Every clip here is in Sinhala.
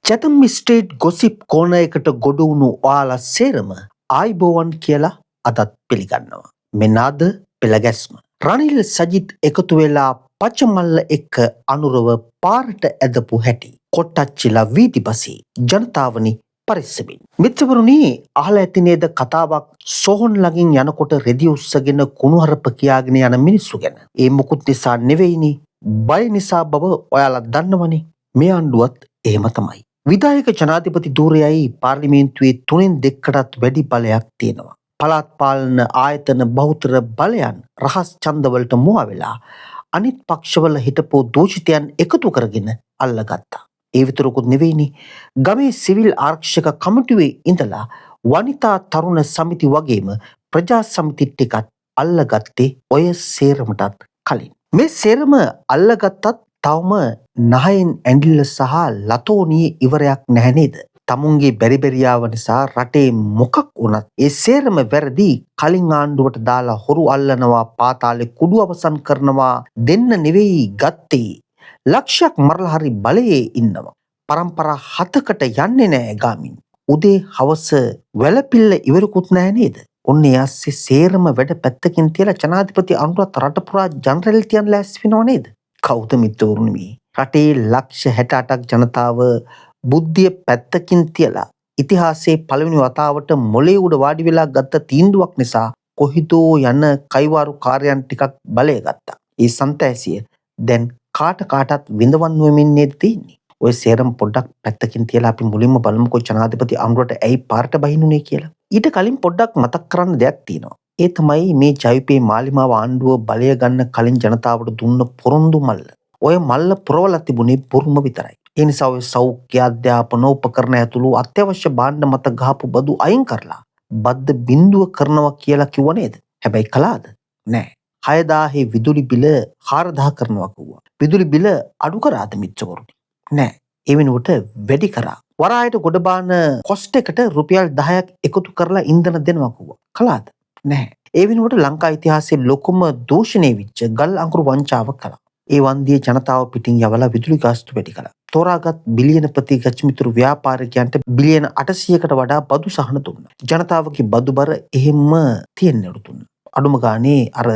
චැතම් ස්ට්‍රීට් ගොසිප් කෝනර් එකට ගොඩ වුණු ඔයාලා සේරම ආයිබෝවන් කියලා අදත් පිළිගන්නවා. මෙන්න අද පෙළගැස්ම. රනිල් සජිත් එකතු වෙලා පචමල්ල එක්ක අනුරව පාරට ඇදපු හැටි. කොට්ටච්චිලා වීදිපසී ජනතාවනි පරිස්සමින්. මිත්‍රවරුනි, අහලා ඇති නේද කතාවක් සොහොන් ළඟින් යනකොට රෙදි උස්සගෙන කුණුහරුප කියාගෙන යන මිනිස්සු ගැන. ඒ මොකුත් නිසා නෙවෙයිනි, බය නිසා බව ඔයාලා දන්නවනේ. මේ ආණ්ඩුවත් එහෙම තමයි. විධායක ජනාධිපති ධූරයයි පාර්ලිමේන්තුවේ 3න් 2කටත් වැඩි බලයක් තියෙනවා. පළාත් පාලන ආයතන බහුතර බලයන් රහස් ඡන්දවලට මුවා වෙලා අනිත් පක්ෂවල හිටපු දූෂිතයන් එකතු කරගෙන අල්ලගත්තා. ඒ විතරකුත් නෙවෙයිනි, ගමේ සිවිල් ආරක්ෂක කමිටුවේ ඉඳලා වනිතා තරුණ සමිති වගේම ප්‍රජා සමිති ටිකත් අල්ලගත්තේ ඔය සේරමටත් කලින්. මේ සේරම අල්ලගත්තත් තවම නහයෙන් ඇඟිල්ල සහ ලතෝනියේ ඉවරයක් නැහැ නේද? තමුන්ගේ බැරිබැරියාව නිසා රටේ මොකක් වුණත් ඒ සේරම වැරදි. කලින් ආණ්ඩුවට දාලා හොරු අල්ලනවා, පාතාලේ කුඩු අවසන් කරනවා දෙන්න නෙවෙයි ගත්තේ. ලක්ෂයක් මරලා හරි බලයේ ඉන්නවා. පරම්පරා 7කට යන්නේ නැහැ ගාමින්. උදේ හවස වැලපිල්ල ඉවරකුත් නැහැ නේද? ඔන්න ඒ ඇස්සේ සේරම වැඩ පැත්තකින් තියලා ජනාධිපති අනුරත් රට පුරා ජනරල් තියන් ලෑස්ති වෙනව නේද? කවුද මිත්‍රවරුනි මේ? රටේ ලක්ෂ 68ක් ජනතාව බුද්ධිය පැත්තකින් තියලා ඉතිහාසයේ පළවෙනි වතාවට මොලේ උඩ වාඩි වෙලා ගත්ත තීන්දුවක් නිසා කොහිදෝ යන කයිවාරු කාර්යයන් ටිකක් බලය ගත්තා. ඒ සන්තෑසිය දැන් කාටත් විඳවන්න වෙමින් නේද තියෙන්නේ. ඔය සේරම පොඩ්ඩක් පැත්තකින් තියලා අපි මුලින්ම බලමුකෝ ජනාධිපති අනුරට ඇයි පාරට බහිනුනේ කියලා. ඊට කලින් පොඩ්ඩක් මතක් කරන්න දෙයක් තියෙනවා. ඒ තමයි මේ ජවිපේ මාලිමාව ආණ්ඩුව බලය ගන්න කලින් ජනතාවට දුන්න පොරොන්දු මල්ල. ඔය මල්ල පුරවලා තිබුණේ බොරුම විතරයි. ඒ නිසා ඔය සෞඛ්‍ය, අධ්‍යාපන, උපකරණ ඇතුළු අත්‍යවශ්‍ය භාණ්ඩ මත ගහපු බදු අයින් කරලා බද්ද බිඳුව කරනවා කියලා කිව්ව නේද? හැබැයි කළාද? නෑ. 6000 විදුලි බිල 4000 කරනවා කිව්වා. විදුලි බිල අඩු කරාද මිත්‍රවරුනි? නෑ. ඒ වෙනුවට වැඩි කරා. වරායට ගොඩ බාන කොස්ට් එකට රුපියල් 10ක් එකතු කරලා ඉන්ධන දෙනවා කිව්වා. කළාද? නැහැ. ඒ වෙනුවට ලංකා ඉතිහාසයේ ලොකුම දූෂණය වෙච්ච ගල් අඟුරු වංචාව කළා. ඒ වන්දියේ ජනතාව පිටින් යවලා විදුලි ගාස්තු වැඩි කළා. තෝරාගත් බිලියන ප්‍රති ගච්ඡමිතුරු ව්‍යාපාරිකයන්ට බිලියන 800කට වඩා බදු සහන දුන්නා. ජනතාවගේ බදු බර එහෙම්ම තියෙන්නලු දුන්නා. අඩුම ගානේ අර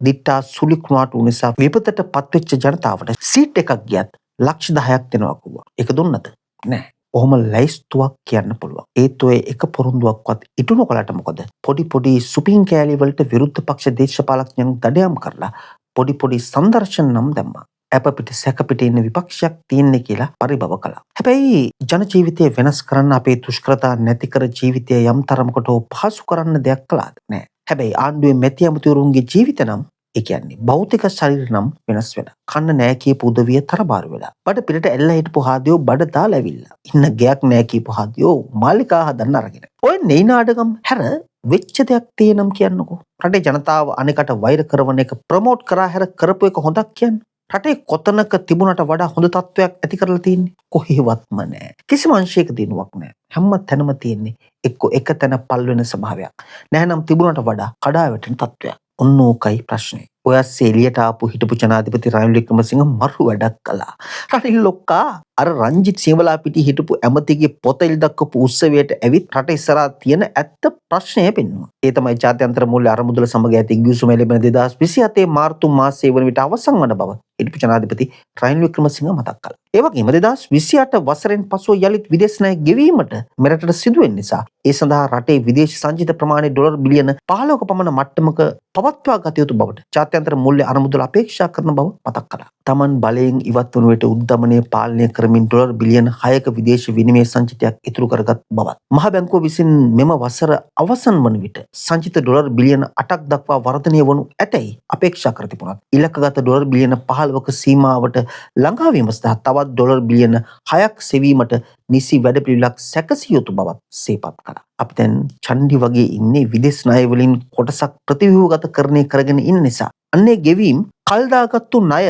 දිට්ටා සුලි කුණාටු නිසා විපතට පත්වෙච්ච ජනතාවට සීට් එකක් ගියත් ලක්ෂ 10ක් දෙනවා කිව්වා. ඒක දුන්නද? නැහැ. ඔහොම ලැයිස්තුවක් කියන්න පුළුවන්. ඒත් ඔය එක පොරොන්දුවක්වත් ඉටු නොකලට මොකද? පොඩි සුපින් කෑලි වලට විරුද්ධ පක්ෂ දේශපාලඥයන් දඩයම් කරලා පොඩි සංදර්ශන නම් දැම්මා. අප පිට සැක පිට ඉන්න විපක්ෂයක් තියෙන්නේ කියලා පරිභව කළා. හැබැයි ජන ජීවිතය වෙනස් කරන්න, අපේ දුෂ්කරතා නැති කර ජීවිතය යම් තරමකට පහසු කරන්න දෙයක් කළාද? නැහැ. හැබැයි ආණ්ඩුවේ මැති ඇමතිවරුන්ගේ ජීවිත නම්, ඒ කියන්නේ භෞතික ශරීර නම් වෙනස් වෙලා. කන්න නෑ කියපු උදවිය තරබාරු වෙලා. බඩ පිටට එල්ල හිටපු හාදියෝ බඩ දාලා ඇවිල්ලා. ඉන්න ගයක් නෑ කියපු හාදියෝ මාලිකා හදන්න අරගෙන. ඔය නෙයි නාඩගම් හැර වෙච්ච දෙයක් තියෙනම් කියන්නකෝ. රටේ ජනතාව අනෙකට වෛර කරන එක ප්‍රොමෝට් කරා හැර කරපු එක හොඳක් කියන්නේ. රටේ කොතනක තිබුණට වඩා හොඳ තත්වයක් ඇති කරලා තියෙන්නේ කොහෙවත්ම නෑ. කිසිම අංශයක දිනුවක් නෑ. හැම තැනම තියෙන්නේ එක්ක එක තැන පල් වෙන ස්වභාවයක්. නැහැනම් තිබුණට වඩා කඩා වැටෙන තත්වයක්. ඔන්න ඕකයි ප්‍රශ්නේ. ඔය එළියට ආපු හිටපු ජනාධිපති රනිල් වික්‍රමසිංහ මරු වැඩක් කළා. රනිල් ලොක්කා අර රංජිත් සියවලා පිටි හිටපු ඇමතිගේ පොත ඉල් දක්වපු උත්සවයට ඇවිත් රට ඉස්සරහා තියෙන ඇත්ත ප්‍රශ්නය පෙන්වුවා. ඒ තමයි ජාත්‍යන්තර මූල්‍ය අරමුදල සමග ඇති ගිවිසුම ලැබෙන 2027 මාර්තු මාසයේ වන විට අවසන් වන බව හිටපු ජනාධිපති රනිල් වික්‍රමසිංහ මතක් කළා. ඒ වගේම 2028 වසරෙන් පසුව යලිත් විදේශ ණය ගෙවීමට මෙරටට සිදු වෙන නිසා ඒ සඳහා රටේ විදේශ සංචිත ප්‍රමාණය ඩොලර් බිලියන 15ක පමණ මට්ටමක පවත්වා ගත යුතු බවට ජාත්‍යන්තර මූල්‍ය අරමුදල අපේක්ෂා කරන බව මතක් කළා. තමන් බලයෙන් ඉවත් වන විට උද්දමනය පාලනය කරමින් ඩොලර් බිලියන 6ක විදේශ විනිමය සංචිතයක් ඉතුරු කරගත් බවත්. මහ බැංකුව විසින් මෙම වසර අවසන් වන විට සංචිත ඩොලර් බිලියන 8ක් දක්වා වර්ධනය වනු ඇතැයි අපේක්ෂා කර තිබුණත් ඉලක්කගත ඩොලර් බිලියන 15ක සීමාවට ළඟා වීම සඳහා තවත් ඩොලර් බිලියන 6ක් සෙවීමට නිසි වැඩපිළිවෙලක් සැකසිය යුතු බවත් සේපත් කළා. අපි දැන් චණ්ඩි වගේ ඉන්නේ විදේශ ණය වලින් කොටසක් ප්‍රතිව්‍යුහගතකරණය කරගෙන ඉන්න නිසා. අන්නේ ගෙවීම් කල්දාගත්තු ණය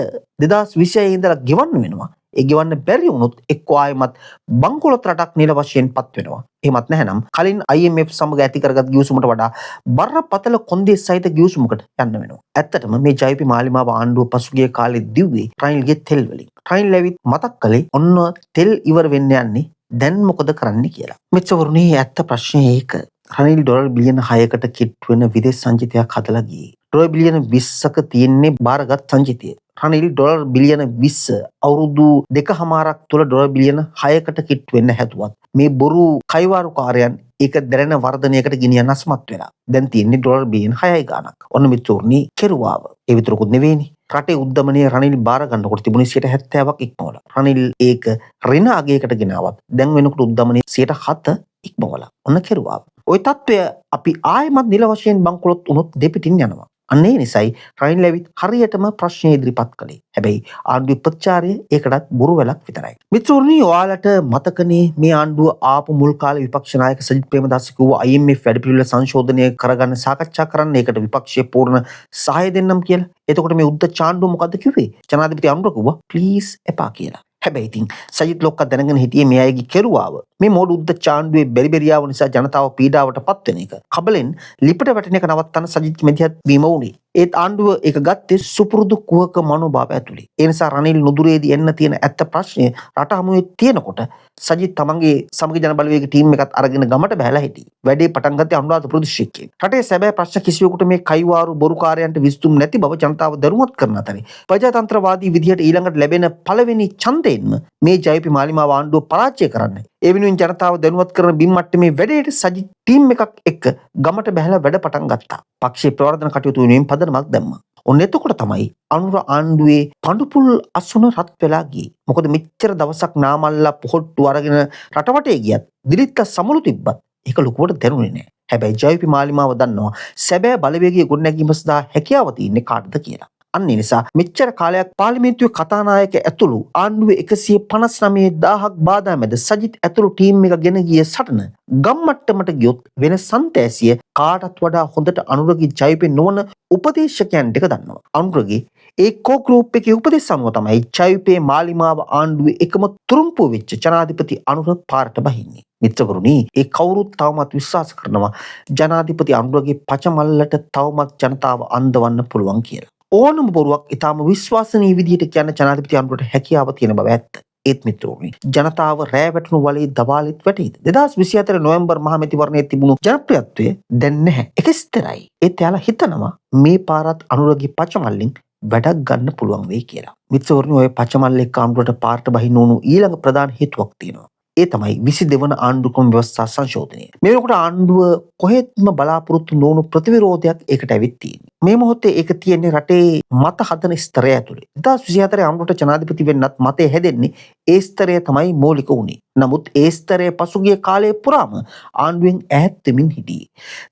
2026 ඉඳලා ගෙවන්න වෙනවා. ඒ ගෙවන්න බැරි වුණොත් එක්ක ආයෙමත් බංකොලොත් රටක් නිල වශයෙන් පත් වෙනවා. එහෙමත් නැහැනම් කලින් IMF සමග ඇති කරගත් ගිවිසුමට වඩා බරපතල කොන්දේ සහිත ගිවිසුමකට යන්න වෙනවා. ඇත්තටම මේ ජවිපේ මාලිමාව ආණ්ඩුව පසුගිය කාලේ දිව්වේ රනිල්ගේ තෙල් වලින්. රනිල් ඇවිත් මතක් කළේ ඔන්න තෙල් ඉවර වෙන්න යන්නේ දැන් මොකද කරන්න කියලා. මෙච්චවරුණි ඇත්ත ප්‍රශ්නය ඒක. රනිල් ඩොලර් බිලියන 6කට කිට්ටු වෙන විදේශ සංචිතයක් හදලා ගියේ. ඩොලර් බිලියන 20ක තියෙන්නේ බාරගත් සංචිතය. රනිල් ඩොලර් බිලියන 20 අවුරුදු 2කමාරක් තුළ ඩොලර් බිලියන 6කට කිට්ටු වෙන්න හැදුවත් මේ බොරු කයිවාරුකාරයන් ඒක දැරෙන වර්ධනයකට ගෙනියන්න අස්මත් වෙලා. දැන් තියෙන්නේ ඩොලර් බිලියන 6යි ගාණක්. ඔන්න මිතුරුනි කෙරුවාව. ඒ විතරකුත් නෙවෙයිනේ. රටේ උද්දමනය රනිල් බාර ගන්නකොට තිබුණේ 70%ක් ඉක්මවලා. රනිල් ඒක ඍණ අගයකට ගෙනාවත් දැන් වෙනකොට උද්දමනය 7% ඉක්මවලා. ඔන්න කෙරුවාව. ওই තත්ත්වය අපි ආයෙමත් නිල වශයෙන් බංකොලොත් වුණොත් දෙපිටින් යනවා. අන්න ඒ නිසායි රනිල් ඇවිත් හරියටම ප්‍රශ්න ඉදිරිපත් කළේ. හැබැයි ආණ්ඩුවේ ප්‍රතිචාරය ඒකටත් බොරු වෙලක් විතරයි. මිත්‍රෝනි ඔයාලට මතකනේ මේ ආණ්ඩුව ආපු මුල් කාලේ විපක්ෂ නායක සජිත් ප්‍රේමදාස කිව්වා IMF වැඩපිළිවෙල සංශෝධනය කරගන්න සාකච්ඡා කරන්න ඒකට විපක්ෂයේ පූර්ණ සහාය දෙන්නම් කියලා. එතකොට මේ උද්ද චාණ්ඩුව මොකද්ද කිව්වේ? ජනාධිපති අනුර කිව්වා ප්ලීස් එපා කියලා. හැබැයි ඉතින් සජිත් ලොක්කා දැනගෙන හිටියේ මේ අයගේ කෙරුවාව. මේ මොඩ උද්ද චාණ්ඩුවේ බෙරිබෙරියාව නිසා ජනතාව පීඩාවට පත් වෙන එක. කබලෙන් ලිපට වැටෙන එක නවත්තන්න සජිත් මෙදිහත් වීම වුණේ. ඒත් ආණ්ඩුව ඒක ගත්තේ සුපුරුදු කුහක මනෝභාවය ඇතුලේ. ඒ නිසා රනිල් නුදුරේදී එන්න තියෙන ඇත්ත ප්‍රශ්නය රට හමුවේ තියෙනකොට සජිත් තමන්ගේ සමගි ජන බලවේග ටීම් එකත් අරගෙන ගමට බහැලා හිටියේ. වැඩේ පටන් ගත්තේ අනුරාධපුර දිස්ත්‍රික්කයෙන්. රටේ සැබෑ ප්‍රශ්න කිසිවෙකුට මේ කයිවාරු බොරුකාරයන්ට විසඳුම් නැති බව ජනතාව දරුමත් කරන අතරේ ප්‍රජාතන්ත්‍රවාදී විදිහට ඊළඟට ලැබෙන පළවෙනි ඡන්දයෙන්ම මේ ජයපි මාලිමාව ආණ්ඩුව පරාජය කරන්නයි. ඒ වෙනුවෙන් ජනතාව දැනුවත් කරන බිම් මට්ටමේ වැඩේට සජිත් ටීම් එකක් එක්ක ගමට බහැලා වැඩ පටන් ගත්තා. පක්ෂයේ ප්‍රවර්ධන කටයුතු වෙනුවෙන් පදනමක් දැම්මා. ඔන්න එතකොට තමයි අනුර ආණ්ඩුවේ පඳුපුල් අසුන රත් වෙලා ගියේ. මොකද මෙච්චර දවසක් නාමල්ලා පොහොට්ටු අරගෙන රටවටේ ගියත් දිලිත්ත සමුළු තිබ්බත් ඒක ලොකුවට දැනුනේ නැහැ. හැබැයි ජයපි මාලිමාව දන්නවා සැබෑ බලවේගයේ ගොඩනැගීම සඳහා හැකියාව තියෙන්නේ කාටද කියලා. අන්න ඒ නිසා මෙච්චර කාලයක් පාර්ලිමේන්තුවේ කතානායක ඇතුළු ආණ්ඩුවේ 159,000ක් බාධා මැද සජිත් ඇතුළු ටීම් එක ගෙන ගිය සටන ගම්මට්ටමට ගියොත් වෙන සන්තෑසිය කාටත් වඩා හොඳට අනුරගේ ජයපේ නොවන උපදේශකයන් දෙක දන්නවා. අනුරගේ ඒ කෝ ගෲප් එකේ උපදේශ අනුව තමයි ජයපේ මාලිමාව ආණ්ඩුවේ එකම තුරුම්පුව වෙච්ච ජනාධිපති අනුර පාරට බහින්නේ. මිත්‍රවරුනි, ඒ කවුරුත් තවමත් විශ්වාස කරනවා ජනාධිපති අනුරගේ පචමල්ලට තවමත් ජනතාව අන්දවන්න පුළුවන් කියලා. ඕනම බොරුවක් ඊටාම විශ්වාසනීය විදිහට කියන ජනාධිපති අනුරට හැකියාව තියෙන බව ඇත්ත. ඒත් මිත්‍රෝනි, ජනතාව රෑ වැටුණු වලේ දවාලෙත් වැටෙයිද? 2024 නොවැම්බර් මහමැතිවරණයේ තිබුණු ජනප්‍රියත්වය දැන් නැහැ. ඒක ස්ථිරයි. ඒත් එයාලා හිතනවා මේ පාරත් අනුරගේ පචමල්ලෙන් වැඩක් ගන්න පුළුවන් වෙයි කියලා. මිත්‍රවරුනි, ඔය පචමල්ල එක්ක අනුරට පාරට බහින්න ඕන ඊළඟ ප්‍රධාන හේතුවක් තියෙනවා. ඒ තමයි 22 වන ආණ්ඩු ක්‍රම ව්‍යවස්ථා සංශෝධනය. මේ වෙනකොට ආණ්ඩුව කොහෙත්ම බලාපොරොත්තු නොවුණු ප්‍රතිවිරෝධයක් ඒකට ඇවිත් තියෙනවා. මේ මොහොතේ ඒක තියෙන්නේ රටේ මත හදන ස්තරය ඇතුලේ. 2024 ආණ්ඩුවට ජනාධිපති වෙන්නත් මතය හැදෙන්නේ ඒ ස්තරය තමයි මූලික උනේ. නමුත් ඒ ස්තරයේ පසුගිය කාලය පුරාම ආණ්ඩුවෙන් ඈත් වෙමින් හිටියේ.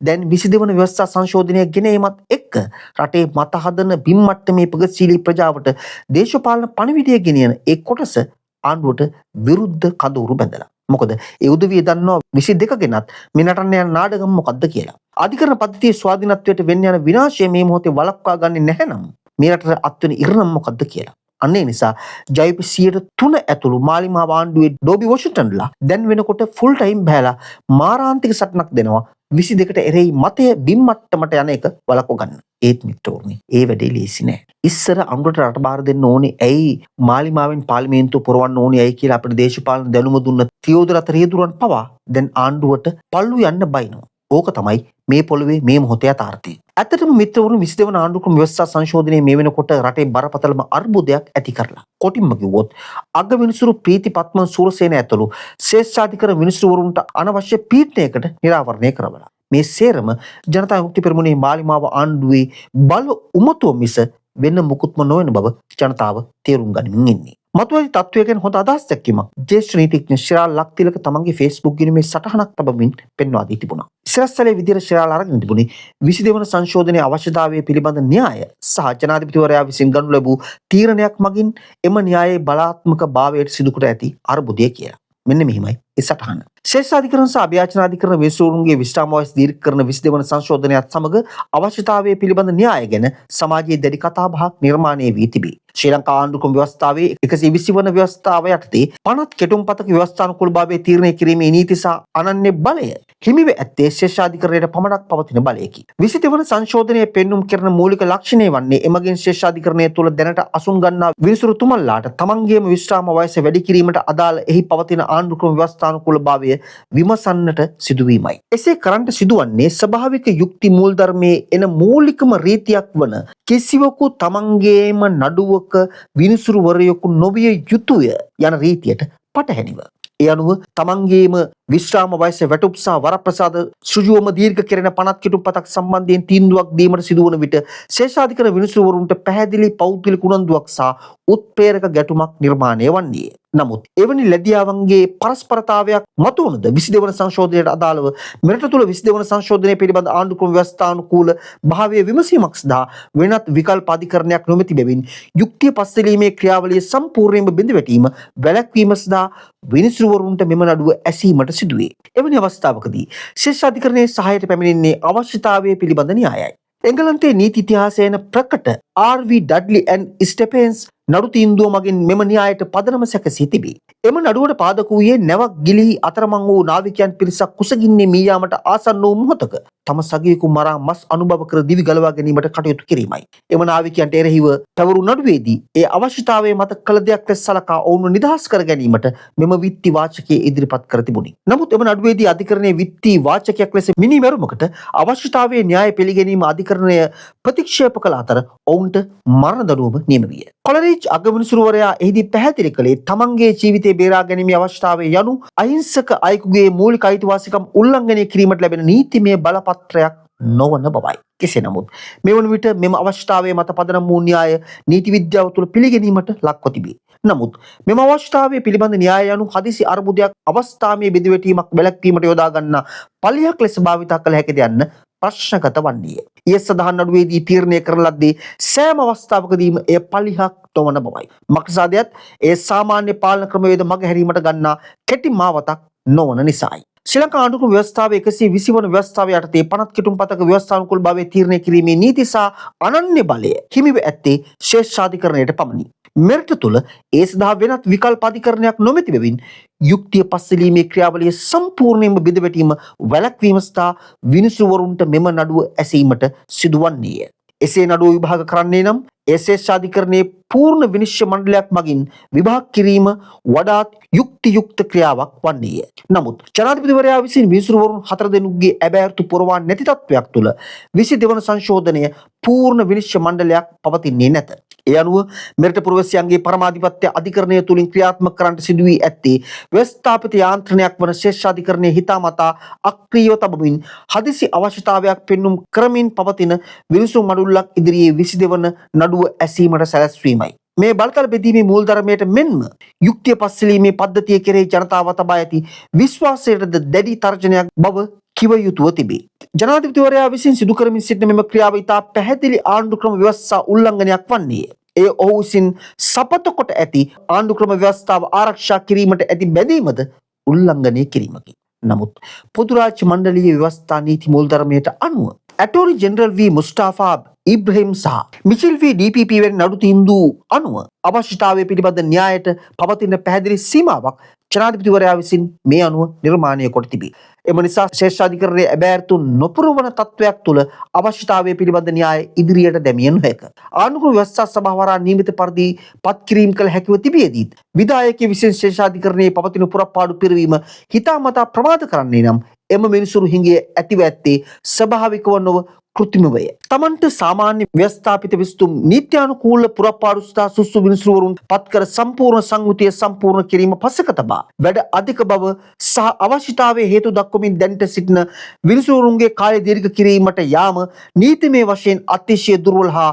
දැන් 22 වන ව්‍යවස්ථා සංශෝධනය ගෙනීමත් එක්ක රටේ මත හදන බිම් මට්ටමේ ප්‍රගතිශීලී ප්‍රජාවට දේශපාලන පණිවිඩය ගෙනියන ඒ කොටස ආණ්ඩුවට විරුද්ධ කඳවුරු බැඳලා. මොකද ඒ උදවිය දන්නවා 22 ගෙනත් මේ නටන්න යන නාඩගම මොකද්ද කියලා. අධිකරණ පද්ධතියේ ස්වාධීනත්වයට වෙන්න යන විනාශය මේ මොහොතේ වළක්වා ගන්නේ නැහැනම් මේ රටට අත්වෙන ඉරණම මොකද්ද කියලා. අන්න ඒ නිසා ජයපි 103 ඇතුළු මාලිමාව ආණ්ඩුවේ ඩෝබි වොෂින්ටන්ලා දැන් වෙනකොට ෆුල් ටයිම් බහැලා මාරාන්තික සටනක් දෙනවා 22ට එරෙහි මතය බිම් මට්ටමට යන එක වළක්ව ගන්න. ඒත් මිත්‍රෝනි, ඒ වැඩේ ලේසි නෑ. ඉස්සර අනුරට රට බාර දෙන්න ඕනේ ඇයි මාලිමාවෙන් පාර්ලිමේන්තුව පුරවන්න ඕනේ ඇයි කියලා අපිට දේශපාලන දැනුම දුන්න තියෝදරත රියදුරන් පවා දැන් ආණ්ඩුවට පල්ලු යන්න බයිනවා. ඕක තමයි මේ පොළවේ මේ මොහොතේ යථාර්ථය. ඇත්තටම මිත්‍රවරුනි, 22 වන ආණ්ඩු ක්‍රම ව්‍යවස්ථා සංශෝධනයේ මේ වෙනකොට රටේ බරපතලම අර්බුදයක් ඇති කරලා. කොටින්ම කිව්වොත් අග විනිසුරු ප්‍රීති පත්මන් සූරසේන ඇතුළු ශ්‍රේෂ්ඨාධිකර විනිසුරුවරුන්ට අනවශ්‍ය පීඩනයකට නිරාවරණය කරවලා. මේ සේරම ජනතා විමුක්ති පෙරමුණේ මාලිමාව ආණ්ඩුවේ බල උමතුව මිස වෙන මුකුත්ම නොවන බව ජනතාව තේරුම් ගනිමින් ඉන්නේ. මතුවැරි තත්ත්වය ගැන හොඳ අදහස් දැක්වීමක් ජ්‍යෙෂ්ඨ නීතිඥ ශිරාල් ලක්තිලක තමන්ගේ Facebook ගිණුමේ සටහනක් තබමින් පෙන්වා දී තිබුණා. ඉස්සරස්සලේ විදියට ශිරාල් අරගෙන තිබුණේ 22 වන සංශෝධනයේ අවශ්‍යතාවය පිළිබඳ න්‍යාය සහ ජනාධිපතිවරයා විසින් ගනු ලැබූ තීරණයක් මගින් එම න්‍යායයේ බලාත්මක භාවයට සිදු කර ඇති අර්බුදය කියලා. මෙන්න මෙහිමයි ඒ සටහන. ශේෂාධිකරණ සහ අභ්‍යාචනාධිකරණ විනිසුරුන්ගේ විශ්‍රාම වයස දීර්ඝ කරන 22 වන සංශෝධනයත් සමග අවශ්‍යතාවය පිළිබඳ න්‍යාය ගැන සමාජයේ දැඩි කතාබහක් නිර්මාණය වී තිබේ. ශ්‍රී ලංකා ආණ්ඩුක්‍රම ව්‍යවස්ථාවේ 120 වන ව්‍යවස්ථාව යටතේ පනත් කෙටුම්පතක ව්‍යවස්ථානුකූලභාවය තීරණය කිරීමේ නීති සහ අනන්‍ය බලය හිමිව ඇත්තේ ශේෂාධිකරණයට පමණක් පවතින බලයකි. 22 වන සංශෝධනයේ පෙන්눔 කරන මූලික ලක්ෂණය වන්නේ එමගින් ශේෂාධිකරණය තුළ දැනට අසුන් ගන්නා විනිසුරු තුමන්ලාට තමන්ගේම විශ්‍රාම වයස වැඩි කිරීමට අදාළ එහි පවතින ආණ්ඩුක්‍රම ව්‍යවස්ථානුකූලභාවය විමසන්නට සිදුවීමයි. එසේ කරන්නට සිදුවන්නේ ස්වභාවික යුක්ති මූලධර්මයේ එන මූලිකම රීතියක් වන කිසිවකු තමන්ගේම නඩුවක විනිසුරුවරයෙකු නොවිය යුතුය යන රීතියට පටහැනිව. ඒ අනුව තමන්ගේම විශ්‍රාම වයස වැටුප් සහ වරප්‍රසාද සෘජුවම දීර්ඝ කෙරෙන පනත් කෙටුම්පතක් සම්බන්ධයෙන් තීන්දුවක් දීමට සිදුවන විට ශේෂාධිකරණ විනිසුරුවරුන්ට පැහැදිලි පෞද්ගලික උනන්දුවක් සහ උත්ප්‍රේරක ගැටුමක් නිර්මාණය වන්නේ. නමුත් එවැනි ලැබියාවන්ගේ පරස්පරතාවයක් මතුවනද 22 වන සංශෝධනයට අදාළව මෙරට තුළ 22 වන සංශෝධනය පිළිබඳ ආණ්ඩුක්‍රම ව්‍යවස්ථානුකූල භාවයේ විමසීමක් සඳහා වෙනත් විකල්ප අධිකරණයක් නොමැති බැවින් යුක්තිය පස්සෙලීමේ ක්‍රියාවලිය සම්පූර්ණයෙන්ම බිඳවැටීම වැළැක්වීම සඳහා විනිසුරුවරුන්ට මෙම නඩුව ඇසීමට සිදුවේ. එවැනි අවස්ථාවකදී ශේෂාධිකරණයේ සහායට පැමිණෙන්නේ අවශ්‍යතාවය පිළිබඳ න්‍යායයි. එංගලන්තයේ නීති ඉතිහාසයේන ප්‍රකට R.V. Dudley and Stephens නඩු තීන්දුව මගින් මෙම න්‍යායට පදනම සැකසී තිබේ. එම නඩුවට පාදක වූයේ නැවක් ගිලිහි අතරමං වූ නාවිකයන් පිරිසක් කුසගින්නේ මී යාමට ආසන්න වූ මොහොතක තම සගයෙකු මරා මස් අනුභව කර දිවි ගලවා ගැනීමට කටයුතු කිරීමයි. එම නාවිකයන්ට එරෙහිව පැවරු නඩුවේදී ඒ අවශ්‍යතාවය මත කළ දෙයක් ලෙස සලකා ඔවුන්ව නිදහස් කර ගැනීමට මෙම විත්ති වාචකයේ ඉදිරිපත් කර තිබුණි. නමුත් එම නඩුවේදී අධිකරණයේ විත්ති වාචකයක් ලෙස මිනිමැරුමකට අවශ්‍යතාවයේ න්‍යාය පිළිගැනීම අධිකරණය ප්‍රතික්ෂේප කළ අතර ඔවුන්ට මරණ දඬුවම නියම විය. කොලරිච් අගවිනිසුරුවරයා එහිදී පැහැදිලි කළේ තමන්ගේ ජීවිතය බේරා ගැනීමේ අවශ්‍යතාවය යනු අහිංසක අයෙකුගේ මූලික අයිතිවාසිකම් උල්ලංඝනය කිරීමට ලැබෙන නීතිමය බලපත්‍රයක් නොවන බවයි. කෙසේ නමුත් මෙවන විට මෙම අවශ්‍යතාවය මත පදනම් වූ න්‍යාය නීති විද්‍යාව තුළ පිළිගැනීමට ලක්ව තිබේ. නමුත් මෙම අවශ්‍යතාවය පිළිබඳ න්‍යාය යනු හදිසි අර්බුදයක් අවස්ථාමය බෙදවැටීමක් වැළැක්වීමට යොදා ගන්නා පලියක් ලෙස භාවිතා කළ හැකිද යන්න ප්‍රශ්නගත වන්නේ. ඊයේ සඳහන් නඩුවේදී තීරණය කරන ලද්දේ සෑම අවස්ථාවකදීම එය පලිහක් නොවන බවයි. මක්සාදයත් ඒ සාමාන්‍ය පාලන ක්‍රමවේද මගහැරීමට ගන්නා කෙටි මාවතක් නොවන නිසායි. ශ්‍රී ලංකා ආණ්ඩුක්‍රම ව්‍යවස්ථාවේ 120 වන ව්‍යවස්ථාව යටතේ පනත් කෙටුම්පතක ව්‍යවස්ථානුකූලභාවය තීරණය කිරීමේ නීති සහ අනන්‍ය බලය හිමිව ඇත්තේ ශේෂාධිකරණයට පමණි. මෙරට තුළ ඒ සඳහා වෙනත් විකල්ප අධිකරණයක් නොමැති බැවින් යුක්තිය පස්සෙලීමේ ක්‍රියාවලිය සම්පූර්ණයෙන්ම බිඳවැටීම වැළැක්වීම සහ විනිසුරුවරුන්ට මෙම නඩුව ඇසීමට සිදුවන්නේය. එසේ නඩුව විභාග කරන්නේ නම් ඒ ශේෂාධිකරණයේ පූර්ණ විනිශ්චය මණ්ඩලයක් මගින් විභාග කිරීම වඩාත් යුක්තියුක්ත ක්‍රියාවක් වන්නේය. නමුත් ජනාධිපතිවරයා විසින් විනිසුරුවරුන් 4 දෙනෙකුගේ ඇබෑර්තු පුරවා නැති තත්වයක් තුළ 22 වන සංශෝධනය පූර්ණ විනිශ්චය මණ්ඩලයක් පවතින්නේ නැත. ඒ අනුව මෙරට පුරවැසියන්ගේ පරමාධිපත්‍ය අධිකරණය තුලින් ක්‍රියාත්මක කරන්නට සිදු වී ඇත්තේ ව්‍යවස්ථාපිත යාන්ත්‍රණයක් වන ශේෂාධිකරණයේ හිතාමතා අක්‍රියව තබමින් හදිසි අවශ්‍යතාවයක් පෙන්눔 කරමින් පවතින විනිසුරු මඩුල්ලක් ඉදිරියේ 22 වන නඩුව ඇසීමට සැලැස්වීමයි. මේ බලතල බෙදීමේ මූලධර්මයට මෙන්ම යුක්තිය පස්සෙලීමේ පද්ධතිය කෙරෙහි ජනතාව තබා ඇති විශ්වාසයටද දැඩි තර්ජනයක් බව කිව යුතුව තිබේ. ජනාධිපතිවරයා විසින් සිදු කරමින් සිටින මෙම ක්‍රියාව ඉතා පැහැදිලි ආණ්ඩුක්‍රම ව්‍යවස්ථා උල්ලංඝනයක් වන්නේය. එය ඔහු විසින් සපත කොට ඇති ආණ්ඩුක්‍රම ව්‍යවස්ථාව ආරක්ෂා කිරීමට ඇති බැඳීමද උල්ලංඝනය කිරීමකි. නමුත් පොදු රාජ්‍ය මණ්ඩලීය ව්‍යවස්ථා නීති මූලධර්මයට අනුව ඇටෝනි ජෙනරල් වී මුස්තාෆා ඉබ්‍රහීම් සහ මිචෙල් වී DPP වැනි නඩු තීන්දුව අනුව අවශ්‍යතාවය පිළිබඳ න්‍යායට පවතින පැහැදිලි සීමාවක් ජනාධිපතිවරයා විසින් මේ අනුව නිර්මාණය කොට තිබේ. එම නිසා ශේෂාධිකරණයේ ඇබෑර්තු නොපුරවන තත්වයක් තුළ අවශ්‍යතාවය පිළිබඳ න්‍යාය ඉදිරියට දැමිය නොහැක. ආණ්ඩුක්‍රම ව්‍යවස්ථා සභාව හරහා නියමිත පරිදි පත්කිරීම කළ හැකිව තිබියදීත් විධායකයෝ විසින් ශේෂාධිකරණයේ පවතින පුරප්පාඩු පිරවීම හිතාමතා ප්‍රමාද කරන්නේ නම් එම මිනිසුරු හිඟේ ඇතිව ඇත්තේ ස්වභාවිකව නොව කෘත්‍රිමවය. තමන්ට සාමාන්‍ය ව්‍යවස්ථාපිත විස්තුම් නීත්‍යානුකූල පුරප්පාඩු සහ සුසු විනිසුරුවරුන් පත්කර සම්පූර්ණ සංයුතිය සම්පූර්ණ කිරීම පසක තබා වැඩ අධික බව සහ අවශ්‍යතාවයේ හේතු දක්වමින් දැනට සිටින විනිසුරුවරුන්ගේ කාලය දීර්ඝ කිරීමට යාම නීතිමය වශයෙන් අතිශය දුර්වල හා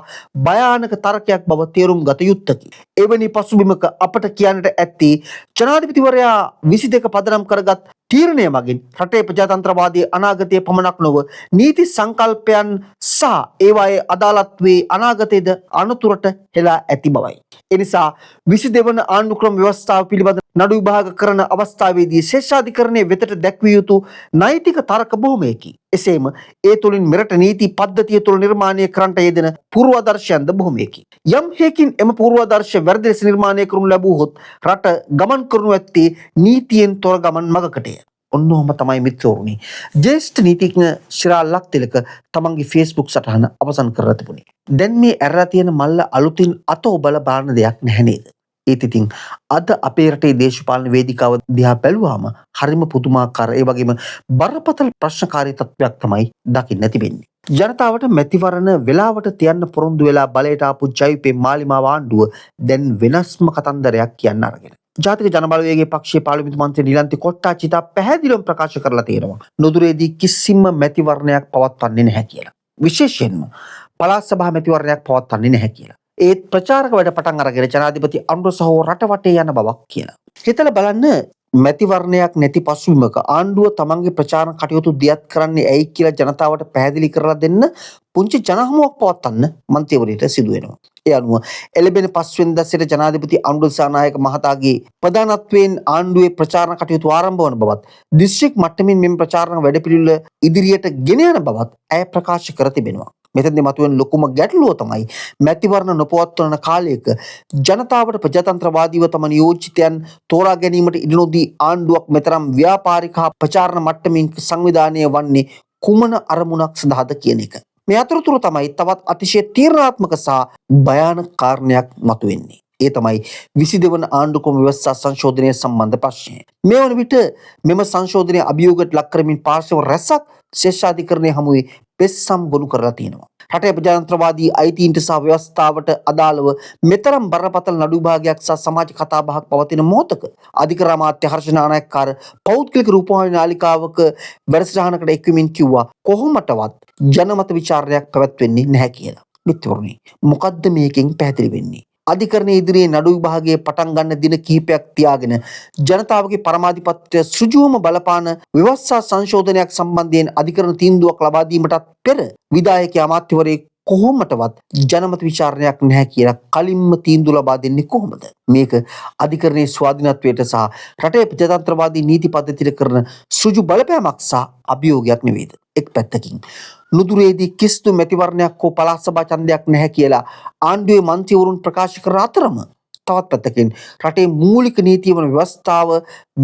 භයානක තර්කයක් බව තේරුම් ගත යුත්තකි. එවැනි පසුබිමක අපට කියන්නට ඇත්තේ ජනාධිපතිවරයා 22 පදනම් කරගත් තීරණය මගින් රටේ ප්‍රජාතන්ත්‍රවාදී අනාගතයේ පමණක් නොව නීති සංකල්පයන් සහ ඒවායේ අදාළත්වයේ අනාගතයේද අනතුරට හෙලා ඇති බවයි. එනිසා 22 වන ආණ්ඩුක්‍රම ව්‍යවස්ථාව පිළිබඳ නඩු විභාග කරන අවස්ථාවේදී ශේෂාධිකරණයේ වෙතට දැක්විය යුතු නෛතික තර්ක බොහොමයකි. එසේම ඒ තුළින් මෙරට නීති පද්ධතිය තුළ නිර්මාණය කරන්නට යෙදෙන පූර්වාදර්ශයන්ද බොහොමයකි. යම් හේකින් එම පූර්වාදර්ශ වැරදි ලෙස නිර්මාණය කරනු ලැබුවහොත් රට ගමන් කරනු ඇත්තේ නීතියෙන් තොර ගමන් මගකටය. ඔන්නෝම තමයි මිත්‍රෝරුනි. ජ්‍යෙෂ්ඨ නීතිඥ ශිරාල් ලක්තිලක තමන්ගේ Facebook සටහන අවසන් කරලා තිබුණේ. දැන් මේ ඇරලා තියෙන මල්ල අලුතින් අත ඔබලා බලන දෙයක් නැහැ නේද? ඒත් ඉතින් අද අපේ රටේ දේශපාලන වේදිකාව දිහා බැලුවාම හරිම පුදුමාකාර ඒ වගේම බරපතල ප්‍රශ්නකාරී තත්ත්වයක් තමයි දකින්න තිබෙන්නේ. ජනතාවට මැතිවරණ වෙලාවට තියන්න පොරොන්දු වෙලා බලයට ආපු ජවිපේ මාලිමාව ආණ්ඩුව දැන් වෙනස්ම කතන්දරයක් කියන්න අරගෙන. ජාතික ජනබලවේගයේ පක්ෂයේ පාර්ලිමේන්තු මන්ත්‍රී නිලන්ති කොට්ටාචිතා පැහැදිලිවම ප්‍රකාශ කරලා තියෙනවා නුදුරේදී කිසිම මැතිවරණයක් පවත්වන්නේ නැහැ කියලා. විශේෂයෙන්ම පළාත් සභා මැතිවරණයක් පවත්වන්නේ නැහැ කියලා. ඒත් ප්‍රචාරක වැඩ පටන් අරගෙන ජනාධිපති අනුර සහෝ රට වටේ යන බවක් කියලා. හිතලා බලන්න මැතිවරණයක් නැති පසුබිමක ආණ්ඩුව තමන්ගේ ප්‍රචාරණ කටයුතු දියත් කරන්නේ ඇයි කියලා ජනතාවට පැහැදිලි කරලා දෙන්න පුංචි ජනහමුවක් පවත්වන්න මන්ත්‍රීවරයාට සිදු වෙනවා. ඒ අනුව එළඹෙන 5 වෙනිදා සිට ජනාධිපති අනුර දිසානායක මහතාගේ ප්‍රධානත්වයෙන් ආණ්ඩුවේ ප්‍රචාරණ කටයුතු ආරම්භ වන බවත් දිස්ත්‍රික් මට්ටමින් මෙම ප්‍රචාරණ වැඩපිළිවෙල ඉදිරියට ගෙන යන බවත් ඇය ප්‍රකාශ කර තිබෙනවා. මෙතෙන්දී මතුවෙන ලොකුම ගැටලුව තමයි මැතිවරණ නොපවත්වන කාලයක ජනතාවට ප්‍රජාතන්ත්‍රවාදීව තම නියෝජිතයන් තෝරා ගැනීමට ඉඩ නොදී ආණ්ඩුවක් මෙතරම් ව්‍යාපාරික හා ප්‍රචාරණ මට්ටමින් සංවිධානය වන්නේ කුමන අරමුණක් සඳහාද කියන එක. මේ අතරතුර තමයි තවත් අතිශය තීරණාත්මක සහ භයානක කාරණයක් මතුවෙන්නේ. ඒ තමයි 22 වන ආණ්ඩුක්‍රම ව්‍යවස්ථා සංශෝධනය සම්බන්ධ ප්‍රශ්නය. මේ වන විට මෙම සංශෝධනය අභියෝගයට ලක් කරමින් පාර්ශව රැසක් ශේෂාධිකරණය හමුවේ පෙත්සම් ගොනු කරලා තියෙනවා. රටේ ප්‍රජාතන්ත්‍රවාදී අයිතීන්ට සහ ව්‍යවස්ථාවට අදාළව මෙතරම් බරපතල නඩු විභාගයක් සහ සමාජ කතාබහක් පවතින මොහොතක අධිකරණ අමාත්‍ය හර්ෂ නානායක්කාර පෞද්ගලික රූපවාහිනී නාලිකාවක වැඩසටහනකට එක්වමින් කිව්වා කොහොමටවත් ජනමත විචාරණයක් පැවැත්වෙන්නේ නැහැ කියලා. මිත්‍රවරුනි, මොකද්ද මේකෙන් පැහැදිලි වෙන්නේ? අධිකරණයේ ඉදිරියේ නඩු විභාගයේ පටන් ගන්න දින කිහිපයක් තියාගෙන ජනතාවගේ පරමාධිපත්‍ය සෘජුවම බලපාන ව්‍යවස්ථා සංශෝධනයක් සම්බන්ධයෙන් අධිකරණ තීන්දුවක් ලබා දීමටත් පෙර විධායක අමාත්‍යවරයෙක් කොහොමටවත් ජනමත විචාරණයක් නැහැ කියලා කලින්ම තීන්දුව ලබා දෙන්නේ කොහොමද? මේක අධිකරණයේ ස්වාධීනත්වයට සහ රටේ ප්‍රජාතන්ත්‍රවාදී නීති පද්ධතියට කරන සෘජු බලපෑමක් සහ අභියෝගයක් නෙවෙයිද? එක් පැත්තකින් නුදුරේදී කිසිදු මැතිවරණයක් හෝ පළාත් සභා ඡන්දයක් නැහැ කියලා ආණ්ඩුවේ මන්ත්‍රීවරුන් ප්‍රකාශ කර අතරම තවත් පැත්තකින් රටේ මූලික නීතිය වන ව්‍යවස්ථාව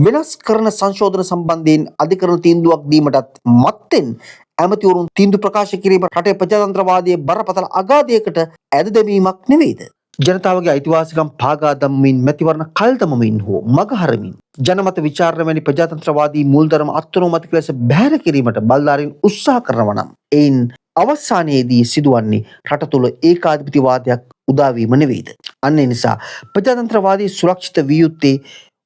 වෙනස් කරන සංශෝධන සම්බන්ධයෙන් අධිකරණ තීන්දුවක් දීමටත් මත්තෙන් ඇමතිවරුන් තීන්දුව ප්‍රකාශ කිරීම රටේ ප්‍රජාතන්ත්‍රවාදයේ බරපතල අගාධයකට ඇද දැමීමක් නෙවෙයිද? ජනතාවගේ අයිතිවාසිකම් පාගා දමමින් මැතිවරණ කල් දමමින් හෝ මගහරමින් ජනමත විචාරණ වැනි ප්‍රජාතන්ත්‍රවාදී මූලධර්ම අත්නොමතික ලෙස බැහැර කිරීමට බලධාරීන් උත්සාහ කරනවා නම් එයින් අවසානයේදී සිදුවන්නේ රට තුළ ඒකාධිපතිවාදයක් උදාවීම නෙවෙයිද? අන්න ඒ නිසා ප්‍රජාතන්ත්‍රවාදී සුරක්ෂිත විය යුත්තේ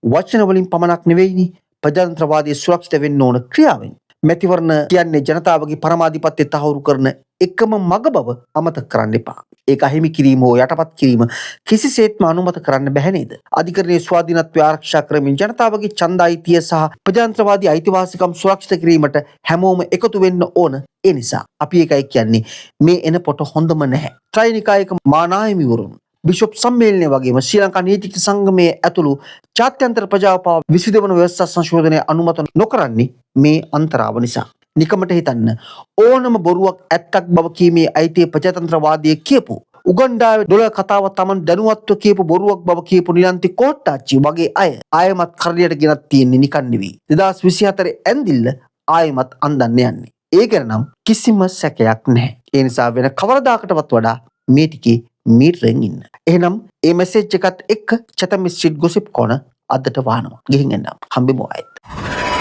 වචන වලින් පමණක් නෙවෙයිනි. ප්‍රජාතන්ත්‍රවාදී සුරක්ෂිත වෙන්න ඕන ක්‍රියාවෙන්. මැතිවරණ කියන්නේ ජනතාවගේ පරමාධිපත්‍ය තහවුරු කරන එකම මඟ බව අමතක කරන්න එපා. ඒක අහිමි කිරීම හෝ යටපත් කිරීම කිසිසේත්ම අනුමත කරන්න බැහැ නේද? අධිකරණයේ ස්වාධීනත්වය ආරක්ෂා කරමින් ජනතාවගේ ඡන්ද අයිතිය සහ ප්‍රජාතන්ත්‍රවාදී අයිතිවාසිකම් සුරක්ෂිත කිරීමට හැමෝම එකතු වෙන්න ඕන. ඒ නිසා අපි ඒකයි කියන්නේ මේ එන පොට හොඳම නැහැ. ත්‍රිනිකායක මානායමිවරුන් බිෂොප් සම්මේලනය වගේම ශ්‍රී ලංකා නීතිඥ සංගමයේ ඇතුළු ජාත්‍යන්තර ප්‍රජාව පවා 22 වන ව්‍යවස්ථා සංශෝධනය අනුමත නොකරන්නේ මේ අන්තරාව නිසා. නිකමට හිතන්න ඕනම බොරුවක් ඇත්තක් බව කීමේ අයිතිය ප්‍රජාතන්ත්‍රවාදයේ කියපු උගන්ඩාවේ ඩොලර් කතාව Taman දැනුවත්ව කියපු බොරුවක් බව කියපු නිලන්ති කොට්ටාච්චි වගේ අය ආයමත් කරලියට ගෙනත් තියෙන්නේ නිකන් නෙවෙයි. 2024 ඇන්දිල්ල ආයමත් අන්දන්න යන්නේ. ඒ ගැන නම් කිසිම සැකයක් නැහැ. ඒ නිසා වෙන කවරදාකටවත් වඩා මේ ටිකේ මීටරෙන් ඉන්න. එහෙනම් මේ මැසේජ් එකත් එක්ක චතම ස්ට්‍රීට් ගොසිප් කොන අදට වහනවා. ගිහින් එන්න. හම්බෙමු ආයෙත්.